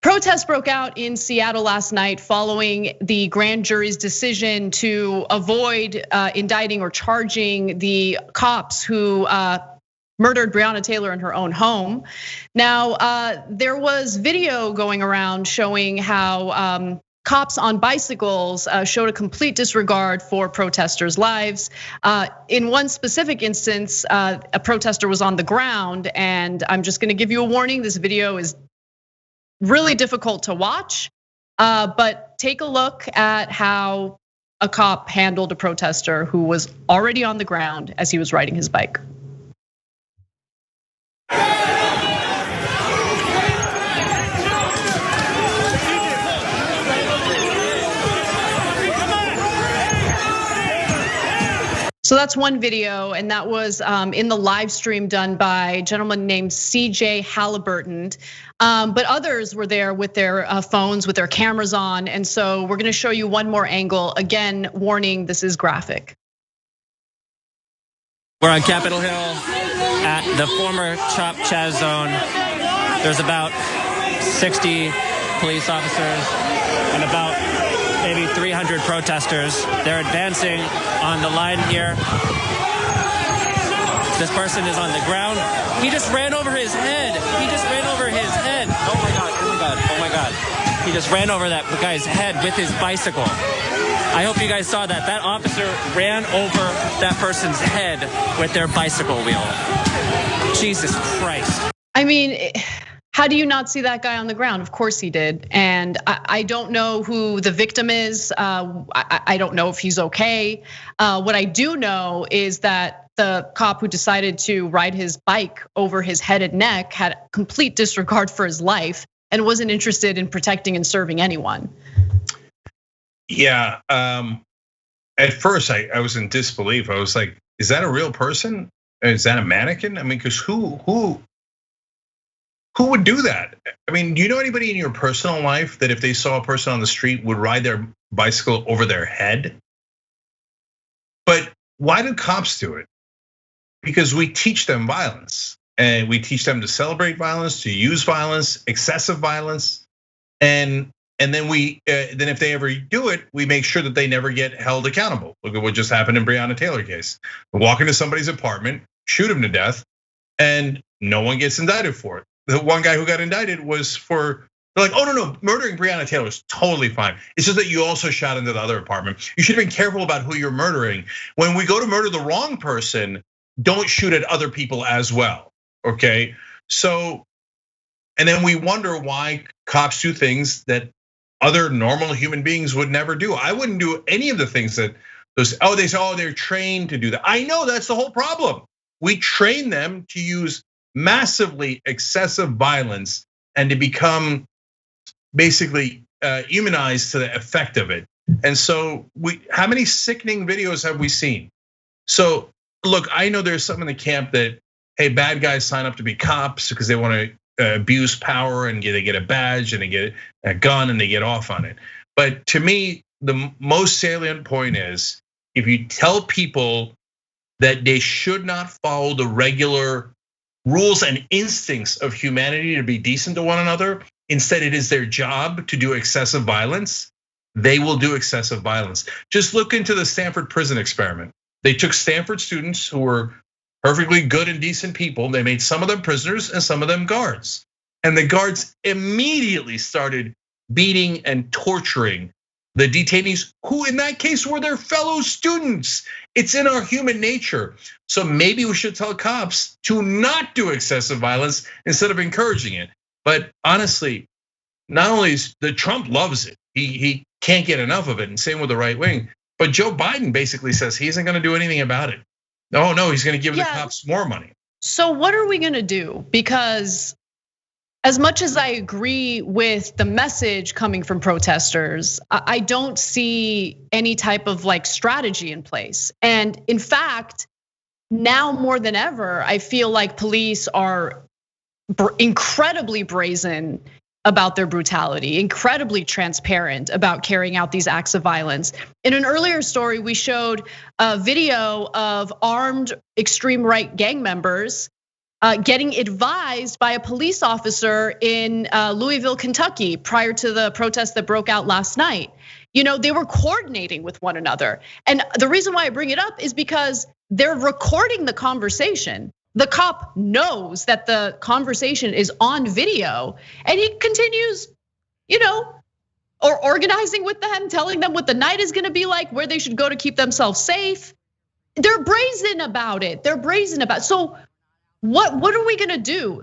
Protests broke out in Seattle last night following the grand jury's decision to avoid indicting or charging the cops who murdered Breonna Taylor in her own home. Now, there was video going around showing how cops on bicycles showed a complete disregard for protesters' lives. In one specific instance, a protester was on the ground, and I'm just gonna give you a warning, this video is really difficult to watch, but take a look at how a cop handled a protester who was already on the ground as he was riding his bike. So that's one video, and that was in the live stream done by a gentleman named CJ Halliburton. But others were there with their phones, with their cameras on. And so we're gonna show you one more angle. Again, warning, this is graphic. We're on Capitol Hill at the former Chop Chaz zone. There's about 60 police officers and about maybe 300 protesters. They're advancing on the line here. This person is on the ground. He just ran over his head. He just ran over his head. Oh my God, oh my God, oh my God. He just ran over that guy's head with his bicycle. I hope you guys saw that. That officer ran over that person's head with their bicycle wheel. Jesus Christ. I mean, how do you not see that guy on the ground? Of course he did. And I don't know who the victim is. I don't know if he's okay. What I do know is that the cop who decided to ride his bike over his head and neck had complete disregard for his life and wasn't interested in protecting and serving anyone. Yeah, at first I was in disbelief. I was like, is that a real person? Is that a mannequin? I mean, because who would do that? I mean, do you know anybody in your personal life that if they saw a person on the street would ride their bicycle over their head? But why do cops do it? Because we teach them violence, and we teach them to celebrate violence, to use violence, excessive violence, and then then if they ever do it, we make sure that they never get held accountable. Look at what just happened in Breonna Taylor case. Walk into somebody's apartment, shoot him to death, and no one gets indicted for it. The one guy who got indicted was for, they're like, oh no, murdering Breonna Taylor is totally fine. It's just that you also shot into the other apartment. You should have been careful about who you're murdering. When we go to murder the wrong person, don't shoot at other people as well, okay? So, and then we wonder why cops do things that other normal human beings would never do. I wouldn't do any of the things that those, they say, they're trained to do that. I know that's the whole problem. We train them to use massively excessive violence and to become basically humanized to the effect of it. And so how many sickening videos have we seen? So look, I know there's some in the camp that, hey, bad guys sign up to be cops because they want to abuse power and they get a badge and they get a gun and they get off on it. But to me, the most salient point is if you tell people that they should not follow the regular rules and instincts of humanity to be decent to one another, instead it is their job to do excessive violence, they will do excessive violence. Just look into the Stanford prison experiment. They took Stanford students who were perfectly good and decent people. They made some of them prisoners and some of them guards. And the guards immediately started beating and torturing the detainees, who in that case were their fellow students. It's in our human nature. So maybe we should tell cops to not do excessive violence instead of encouraging it. But honestly, not only is Trump loves it, he can't get enough of it, and same with the right wing. But Joe Biden basically says he isn't gonna do anything about it. No, he's gonna give the cops more money. So what are we gonna do? Because as much as I agree with the message coming from protesters, I don't see any type of strategy in place. And in fact, now more than ever, I feel like police are incredibly brazen about their brutality, incredibly transparent about carrying out these acts of violence. In an earlier story, we showed a video of armed extreme right gang members getting advised by a police officer in Louisville, Kentucky, prior to the protest that broke out last night. They were coordinating with one another. And the reason why I bring it up is because they're recording the conversation. The cop knows that the conversation is on video, and he continues, or organizing with them, telling them what the night is gonna be like, where they should go to keep themselves safe. They're brazen about it. So what are we gonna do?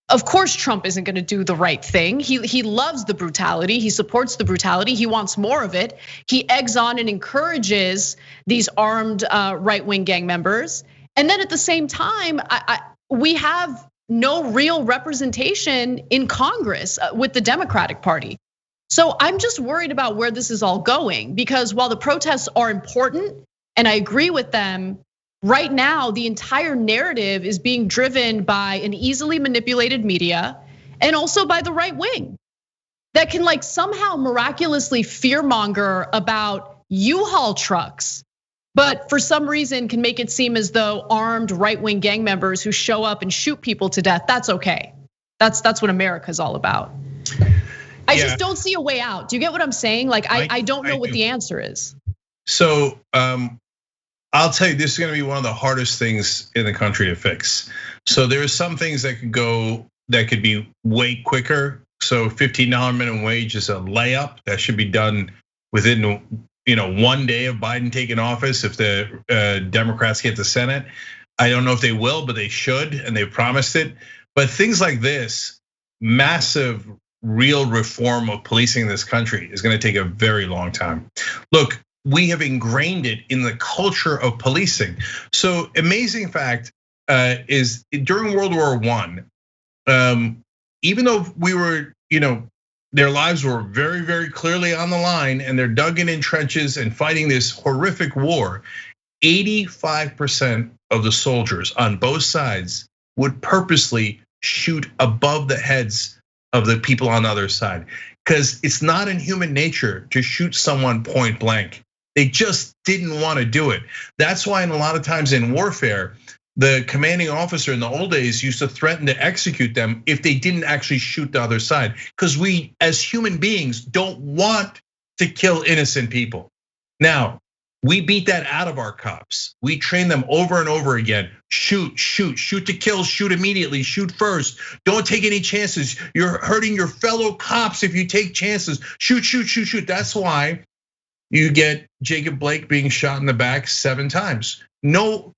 Of course, Trump isn't gonna do the right thing. He loves the brutality. He supports the brutality. He wants more of it. He eggs on and encourages these armed right-wing gang members. And then at the same time, we have no real representation in Congress with the Democratic Party. So I'm just worried about where this is all going, because while the protests are important, and I agree with them, right now the entire narrative is being driven by an easily manipulated media and also by the right wing that can somehow miraculously fearmonger about U-Haul trucks, but for some reason can make it seem as though armed right-wing gang members who show up and shoot people to death, that's okay. That's what America's all about. I just don't see a way out. Do you get what I'm saying? I don't know what the answer is. So I'll tell you, this is gonna be one of the hardest things in the country to fix. So there are some things that could be way quicker. So $15 minimum wage is a layup. That should be done within 1 day of Biden taking office if the Democrats get the Senate. I don't know if they will, but they should, and they've promised it. But things like this, massive real reform of policing in this country is gonna take a very long time. Look, we have ingrained it in the culture of policing. So amazing fact is during World War I, even though we were, their lives were very, very clearly on the line and they're dug in trenches and fighting this horrific war, 85% of the soldiers on both sides would purposely shoot above the heads of the people on the other side, because it's not in human nature to shoot someone point blank. They just didn't want to do it. That's why in a lot of times in warfare, the commanding officer in the old days used to threaten to execute them if they didn't actually shoot the other side. Because we as human beings don't want to kill innocent people. Now, we beat that out of our cops. We train them over and over again. Shoot to kill, shoot immediately, shoot first. Don't take any chances. You're hurting your fellow cops if you take chances. Shoot. That's why you get Jacob Blake being shot in the back 7 times. No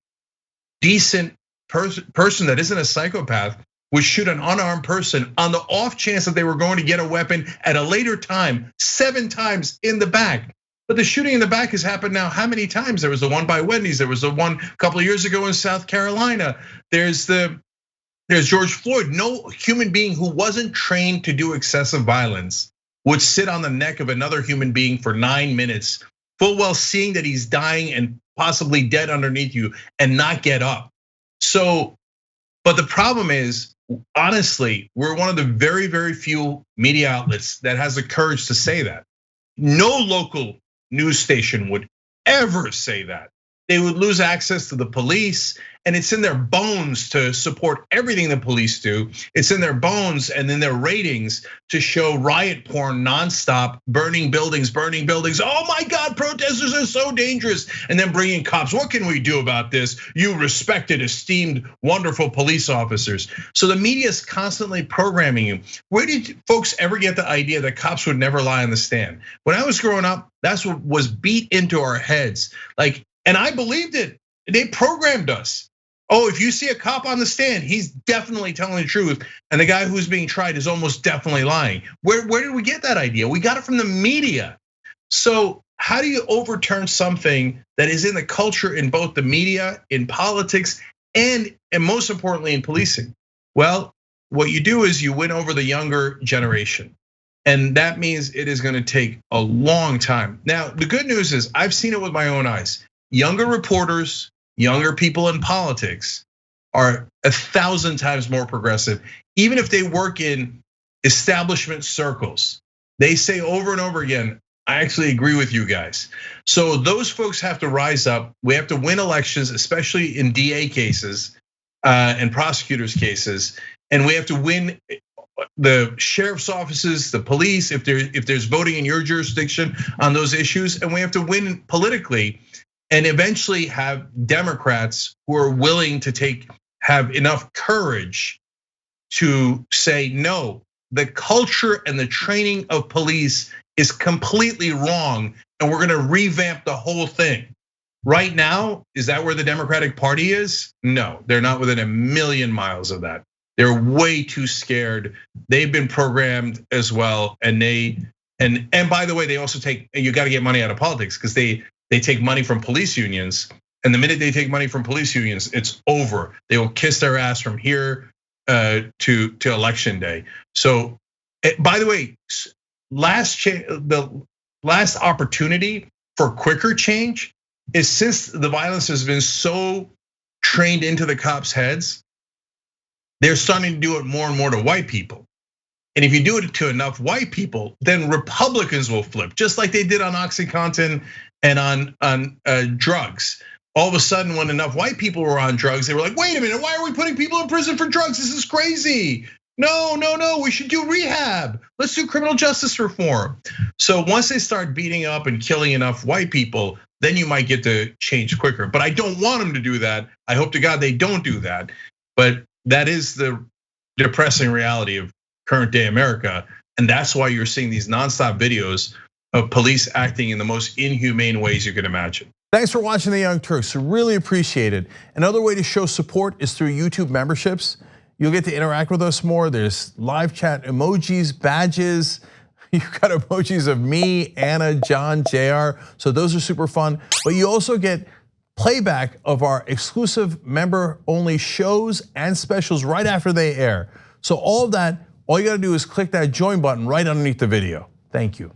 decent person that isn't a psychopath would shoot an unarmed person on the off chance that they were going to get a weapon at a later time, 7 times in the back. But the shooting in the back has happened now how many times? There was the one by Wendy's, there was the one a couple of years ago in South Carolina. There's George Floyd. No human being who wasn't trained to do excessive violence would sit on the neck of another human being for 9 minutes, full well seeing that he's dying and possibly dead underneath you and not get up. So, but the problem is, honestly, we're one of the very, very few media outlets that has the courage to say that. No local news station would ever say that. They would lose access to the police, and it's in their bones to support everything the police do. It's in their bones and in their ratings to show riot porn nonstop, burning buildings. Oh my God, protesters are so dangerous. And then bringing cops. What can we do about this? You respected, esteemed, wonderful police officers. So the media is constantly programming you. Where did folks ever get the idea that cops would never lie on the stand? When I was growing up, that's what was beat into our heads. And I believed it. They programmed us. Oh, if you see a cop on the stand, he's definitely telling the truth. And the guy who's being tried is almost definitely lying. Where did we get that idea? We got it from the media. So how do you overturn something that is in the culture in both the media, in politics, and most importantly in policing? Well, what you do is you win over the younger generation. And that means it is gonna take a long time. Now, the good news is I've seen it with my own eyes. Younger reporters, younger people in politics are 1,000 times more progressive, even if they work in establishment circles. They say over and over again, I actually agree with you guys. So those folks have to rise up. We have to win elections, especially in DA cases. and prosecutors' cases, and we have to win the sheriff's offices, the police, if there's voting in your jurisdiction on those issues, and we have to win politically, and eventually have Democrats who are willing to have enough courage to say no. The culture and the training of police is completely wrong, and we're gonna revamp the whole thing. Right now, is that where the Democratic Party is? No, they're not within a million miles of that. They're way too scared. They've been programmed as well, and by the way, they also you got to get money out of politics because they take money from police unions, and the minute they take money from police unions, it's over. They will kiss their ass from here to election day. So, by the way, the last opportunity for quicker change is since the violence has been so trained into the cops' heads, they're starting to do it more and more to white people. And if you do it to enough white people, then Republicans will flip, just like they did on OxyContin and on drugs. All of a sudden, when enough white people were on drugs, they were like, wait a minute, why are we putting people in prison for drugs? This is crazy. No, we should do rehab. Let's do criminal justice reform. So once they start beating up and killing enough white people, then you might get to change quicker. But I don't want them to do that. I hope to God they don't do that. But that is the depressing reality of current day America. And that's why you're seeing these nonstop videos of police acting in the most inhumane ways you can imagine. Thanks for watching the Young Turks, really appreciate it. Another way to show support is through YouTube memberships. You'll get to interact with us more. There's live chat emojis, badges. You've got emojis of me, Anna, John, JR. So those are super fun. But you also get playback of our exclusive member-only shows and specials right after they air. So all of that, all you gotta do is click that join button right underneath the video. Thank you.